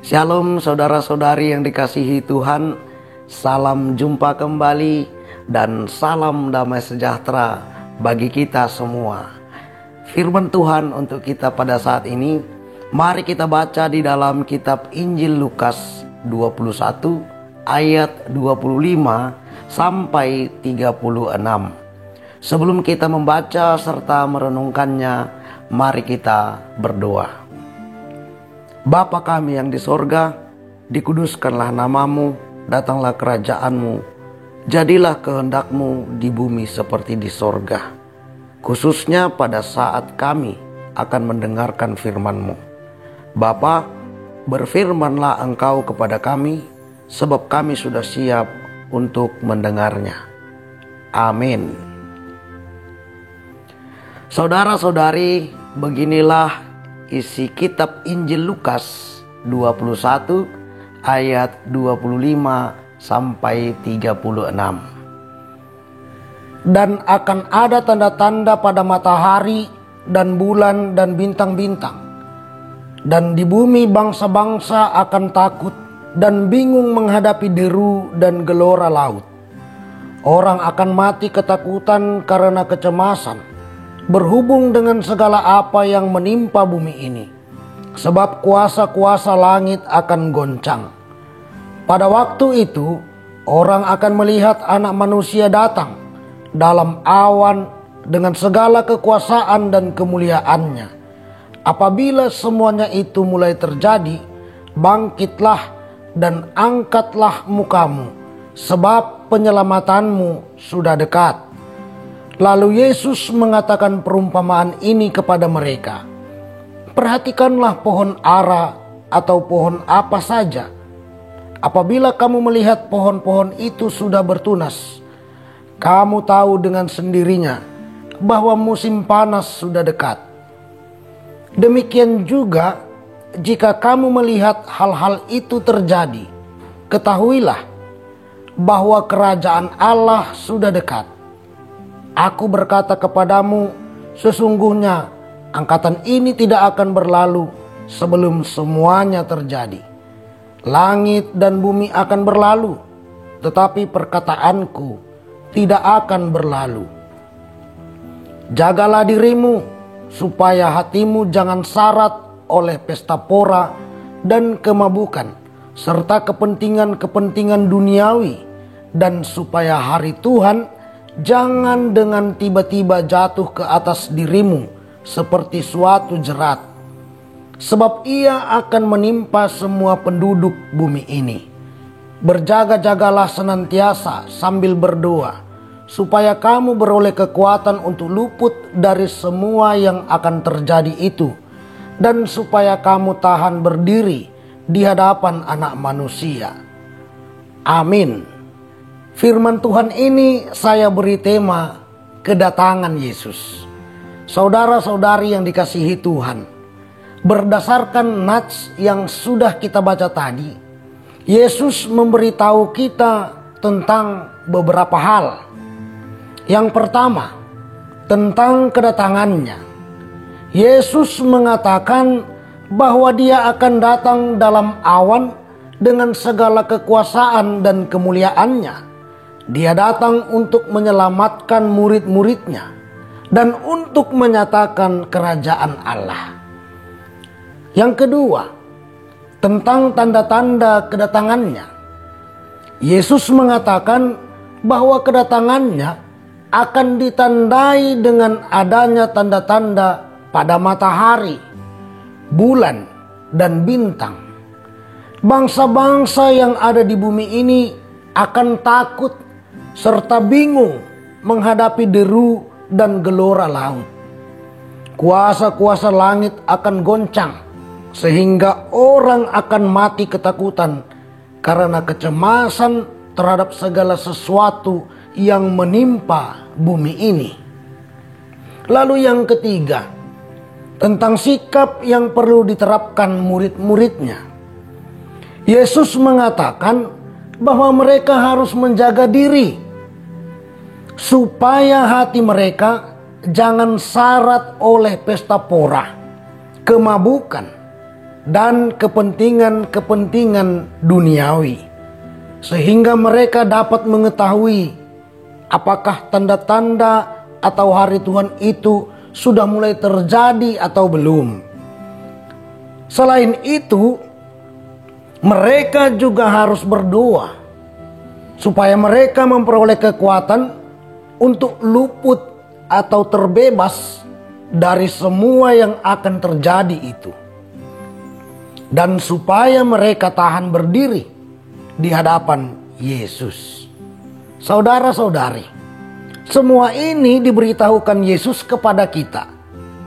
Shalom saudara-saudari yang dikasihi Tuhan. Salam jumpa kembali dan salam damai sejahtera bagi kita semua. Firman Tuhan untuk kita pada saat ini, mari kita baca di dalam kitab Injil Lukas 21 ayat 25 sampai 36. Sebelum kita membaca serta merenungkannya, mari kita berdoa. Bapa kami yang di sorga, dikuduskanlah namamu, datanglah kerajaanmu, jadilah kehendakmu di bumi seperti di sorga. Khususnya pada saat kami akan mendengarkan firman-Mu. Bapa, berfirmanlah Engkau kepada kami, sebab kami sudah siap untuk mendengarnya. Amin. Saudara-saudari, beginilah isi kitab Injil Lukas 21 ayat 25 sampai 36. Dan akan ada tanda-tanda pada matahari dan bulan dan bintang-bintang. Dan di bumi bangsa-bangsa akan takut dan bingung menghadapi deru dan gelora laut. Orang akan mati ketakutan karena kecemasan berhubung dengan segala apa yang menimpa bumi ini, sebab kuasa-kuasa langit akan goncang. Pada waktu itu, orang akan melihat Anak Manusia datang dalam awan dengan segala kekuasaan dan kemuliaannya. Apabila semuanya itu mulai terjadi, bangkitlah dan angkatlah mukamu, sebab penyelamatanmu sudah dekat. Lalu Yesus mengatakan perumpamaan ini kepada mereka. Perhatikanlah pohon ara atau pohon apa saja. Apabila kamu melihat pohon-pohon itu sudah bertunas, kamu tahu dengan sendirinya bahwa musim panas sudah dekat. Demikian juga jika kamu melihat hal-hal itu terjadi, ketahuilah bahwa kerajaan Allah sudah dekat. Aku berkata kepadamu, sesungguhnya angkatan ini tidak akan berlalu sebelum semuanya terjadi. Langit dan bumi akan berlalu, tetapi perkataanku tidak akan berlalu. Jagalah dirimu, supaya hatimu jangan syarat oleh pesta pora dan kemabukan, serta kepentingan-kepentingan duniawi, dan supaya hari Tuhan jangan dengan tiba-tiba jatuh ke atas dirimu seperti suatu jerat. Sebab ia akan menimpa semua penduduk bumi ini. Berjaga-jagalah senantiasa sambil berdoa, supaya kamu beroleh kekuatan untuk luput dari semua yang akan terjadi itu, dan supaya kamu tahan berdiri di hadapan Anak Manusia. Amin. Firman Tuhan ini saya beri tema kedatangan Yesus. Saudara-saudari yang dikasihi Tuhan, berdasarkan nats yang sudah kita baca tadi, Yesus memberitahu kita tentang beberapa hal. Yang pertama, tentang kedatangannya. Yesus mengatakan bahwa Dia akan datang dalam awan dengan segala kekuasaan dan kemuliaannya. Dia datang untuk menyelamatkan murid-muridnya dan untuk menyatakan kerajaan Allah. Yang kedua, tentang tanda-tanda kedatangannya. Yesus mengatakan bahwa kedatangannya akan ditandai dengan adanya tanda-tanda pada matahari, bulan, dan bintang. Bangsa-bangsa yang ada di bumi ini akan takut serta bingung menghadapi deru dan gelora laut. Kuasa-kuasa langit akan goncang, sehingga orang akan mati ketakutan karena kecemasan terhadap segala sesuatu yang menimpa bumi ini. Lalu yang ketiga, tentang sikap yang perlu diterapkan murid-muridnya. Yesus mengatakan bahwa mereka harus menjaga diri supaya hati mereka jangan syarat oleh pesta pora, kemabukan, dan kepentingan-kepentingan duniawi, sehingga mereka dapat mengetahui apakah tanda-tanda atau hari Tuhan itu sudah mulai terjadi atau belum. Selain itu, mereka juga harus berdoa supaya mereka memperoleh kekuatan untuk luput atau terbebas dari semua yang akan terjadi itu, dan supaya mereka tahan berdiri di hadapan Yesus. Saudara-saudari, semua ini diberitahukan Yesus kepada kita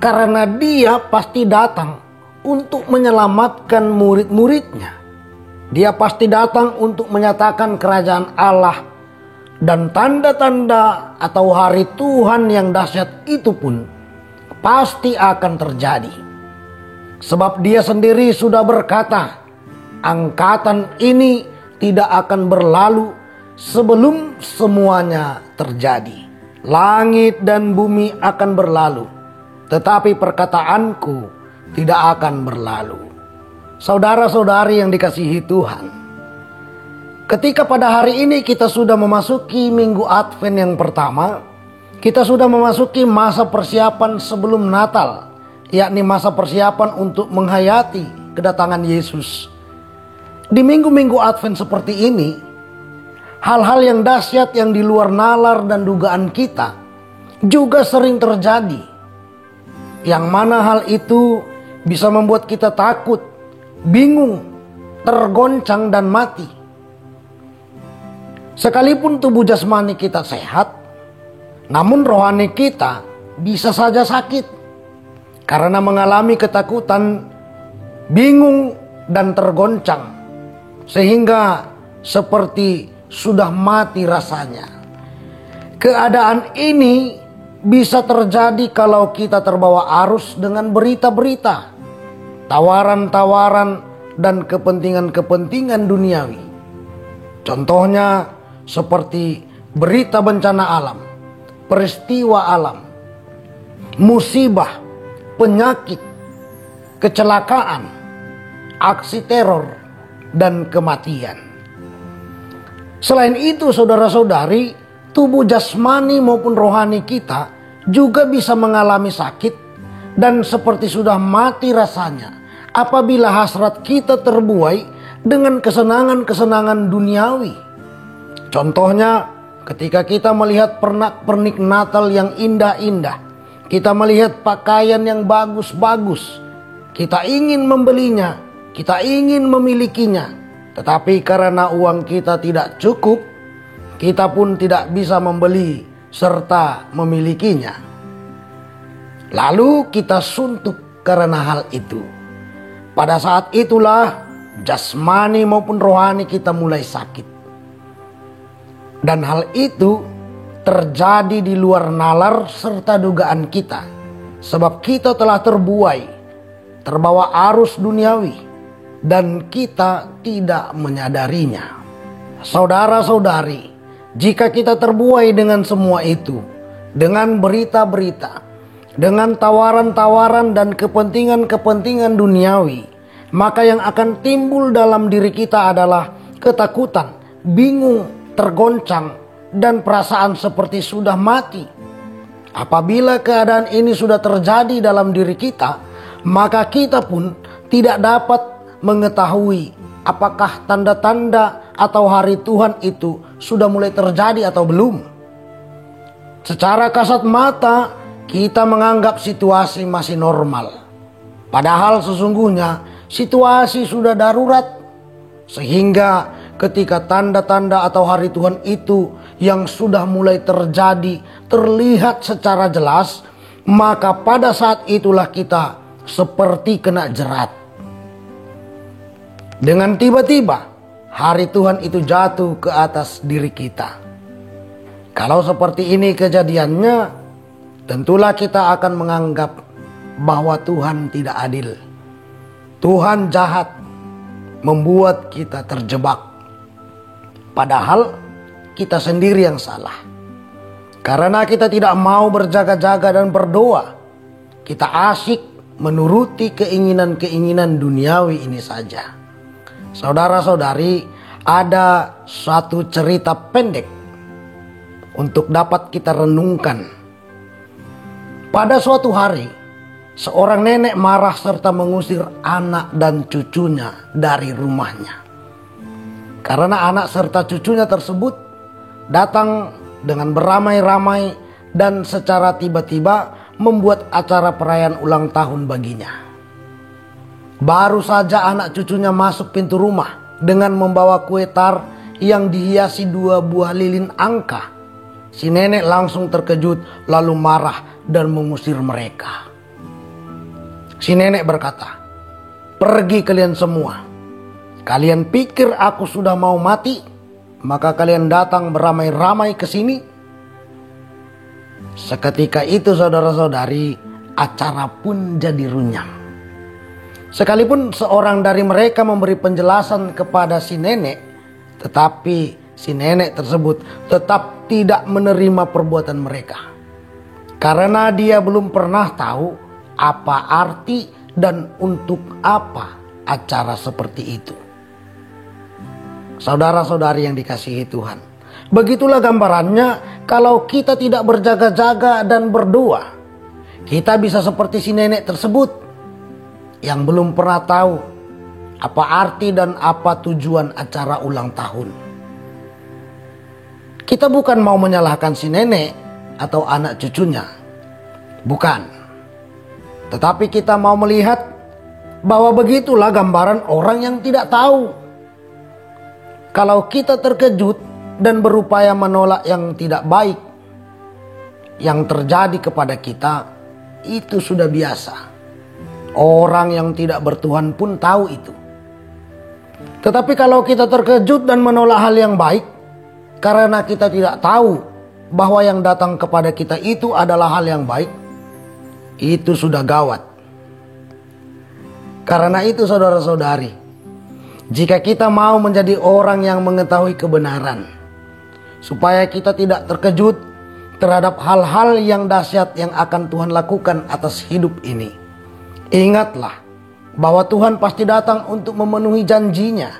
karena Dia pasti datang untuk menyelamatkan murid-muridnya. Dia pasti datang untuk menyatakan kerajaan Allah, dan tanda-tanda atau hari Tuhan yang dahsyat itu pun pasti akan terjadi. Sebab Dia sendiri sudah berkata, angkatan ini tidak akan berlalu sebelum semuanya terjadi. Langit dan bumi akan berlalu, tetapi perkataanku tidak akan berlalu. Saudara-saudari yang dikasihi Tuhan, ketika pada hari ini kita sudah memasuki minggu Advent yang pertama, kita sudah memasuki masa persiapan sebelum Natal, yakni masa persiapan untuk menghayati kedatangan Yesus. Di minggu-minggu Advent seperti ini, hal-hal yang dahsyat yang di luar nalar dan dugaan kita juga sering terjadi, yang mana hal itu bisa membuat kita takut, bingung, tergoncang dan mati. Sekalipun tubuh jasmani kita sehat, namun rohani kita bisa saja sakit karena mengalami ketakutan, bingung dan tergoncang, sehingga seperti sudah mati rasanya. Keadaan ini bisa terjadi kalau kita terbawa arus dengan berita-berita, tawaran-tawaran dan kepentingan-kepentingan duniawi. Contohnya seperti berita bencana alam, peristiwa alam, musibah, penyakit, kecelakaan, aksi teror, dan kematian. Selain itu, saudara-saudari, tubuh jasmani maupun rohani kita juga bisa mengalami sakit dan seperti sudah mati rasanya apabila hasrat kita terbuai dengan kesenangan-kesenangan duniawi. Contohnya, ketika kita melihat pernak-pernik Natal yang indah-indah, kita melihat pakaian yang bagus-bagus, kita ingin membelinya, kita ingin memilikinya, tetapi karena uang kita tidak cukup, kita pun tidak bisa membeli serta memilikinya. Lalu kita suntuk karena hal itu. Pada saat itulah jasmani maupun rohani kita mulai sakit. Dan hal itu terjadi di luar nalar serta dugaan kita, sebab kita telah terbawa arus duniawi, dan kita tidak menyadarinya. Saudara-saudari, jika kita terbuai dengan semua itu, dengan berita-berita, dengan tawaran-tawaran dan kepentingan-kepentingan duniawi, maka yang akan timbul dalam diri kita adalah ketakutan, bingung, tergoncang, dan perasaan seperti sudah mati. Apabila keadaan ini sudah terjadi dalam diri kita, maka kita pun tidak dapat mengetahui apakah tanda-tanda atau hari Tuhan itu sudah mulai terjadi atau belum. Secara kasat mata, kita menganggap situasi masih normal. Padahal sesungguhnya situasi sudah darurat, sehingga ketika tanda-tanda atau hari Tuhan itu yang sudah mulai terjadi terlihat secara jelas, maka pada saat itulah kita seperti kena jerat. Dengan tiba-tiba hari Tuhan itu jatuh ke atas diri kita. Kalau seperti ini kejadiannya, tentulah kita akan menganggap bahwa Tuhan tidak adil. Tuhan jahat, membuat kita terjebak. Padahal kita sendiri yang salah. Karena kita tidak mau berjaga-jaga dan berdoa. Kita asyik menuruti keinginan-keinginan duniawi ini saja. Saudara-saudari, ada suatu cerita pendek untuk dapat kita renungkan. Pada suatu hari, seorang nenek marah serta mengusir anak dan cucunya dari rumahnya. Karena anak serta cucunya tersebut datang dengan beramai-ramai dan secara tiba-tiba membuat acara perayaan ulang tahun baginya. Baru saja anak cucunya masuk pintu rumah dengan membawa kue tar yang dihiasi 2 buah lilin angka. Si nenek langsung terkejut lalu marah dan mengusir mereka. Si nenek berkata, "Pergi kalian semua. Kalian pikir aku sudah mau mati, maka kalian datang beramai-ramai ke sini?" Seketika itu saudara-saudari, acara pun jadi runyam. Sekalipun seorang dari mereka memberi penjelasan kepada si nenek, tetapi si nenek tersebut tetap tidak menerima perbuatan mereka. Karena dia belum pernah tahu apa arti dan untuk apa acara seperti itu. Saudara-saudari yang dikasihi Tuhan, begitulah gambarannya kalau kita tidak berjaga-jaga dan berdoa. Kita bisa seperti si nenek tersebut yang belum pernah tahu apa arti dan apa tujuan acara ulang tahun. Kita bukan mau menyalahkan si nenek atau anak cucunya. Bukan. Tetapi kita mau melihat bahwa begitulah gambaran orang yang tidak tahu. Kalau kita terkejut dan berupaya menolak yang tidak baik yang terjadi kepada kita, itu sudah biasa. Orang yang tidak bertuhan pun tahu itu. Tetapi kalau kita terkejut dan menolak hal yang baik karena kita tidak tahu bahwa yang datang kepada kita itu adalah hal yang baik, itu sudah gawat. Karena itu saudara-saudari, jika kita mau menjadi orang yang mengetahui kebenaran, supaya kita tidak terkejut terhadap hal-hal yang dahsyat yang akan Tuhan lakukan atas hidup ini, ingatlah bahwa Tuhan pasti datang untuk memenuhi janjinya.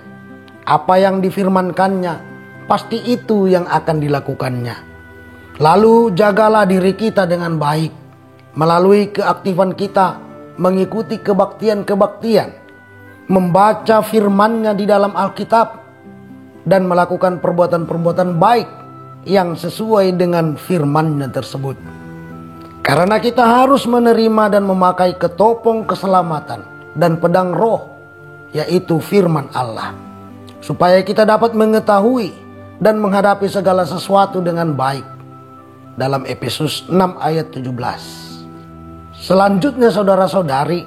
Apa yang difirmankannya, pasti itu yang akan dilakukannya. Lalu jagalah diri kita dengan baik, melalui keaktifan kita mengikuti kebaktian-kebaktian, membaca firman-Nya di dalam Alkitab, dan melakukan perbuatan-perbuatan baik yang sesuai dengan firman-Nya tersebut. Karena kita harus menerima dan memakai ketopong keselamatan dan pedang roh, yaitu firman Allah, supaya kita dapat mengetahui dan menghadapi segala sesuatu dengan baik. Dalam Efesus 6 ayat 17. Selanjutnya saudara-saudari,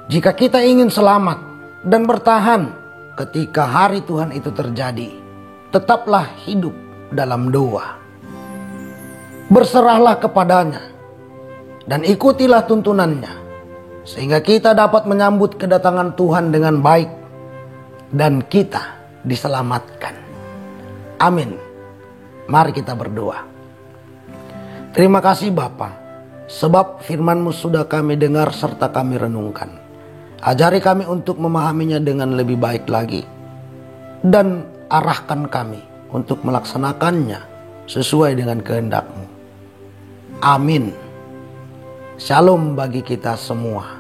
jika kita ingin selamat dan bertahan ketika hari Tuhan itu terjadi, tetaplah hidup dalam doa. Berserahlah kepadanya dan ikutilah tuntunannya, sehingga kita dapat menyambut kedatangan Tuhan dengan baik dan kita diselamatkan. Amin. Mari kita berdoa. Terima kasih Bapa, sebab firman-Mu sudah kami dengar serta kami renungkan. Ajari kami untuk memahaminya dengan lebih baik lagi, dan arahkan kami untuk melaksanakannya sesuai dengan kehendak-Mu. Amin. Shalom bagi kita semua.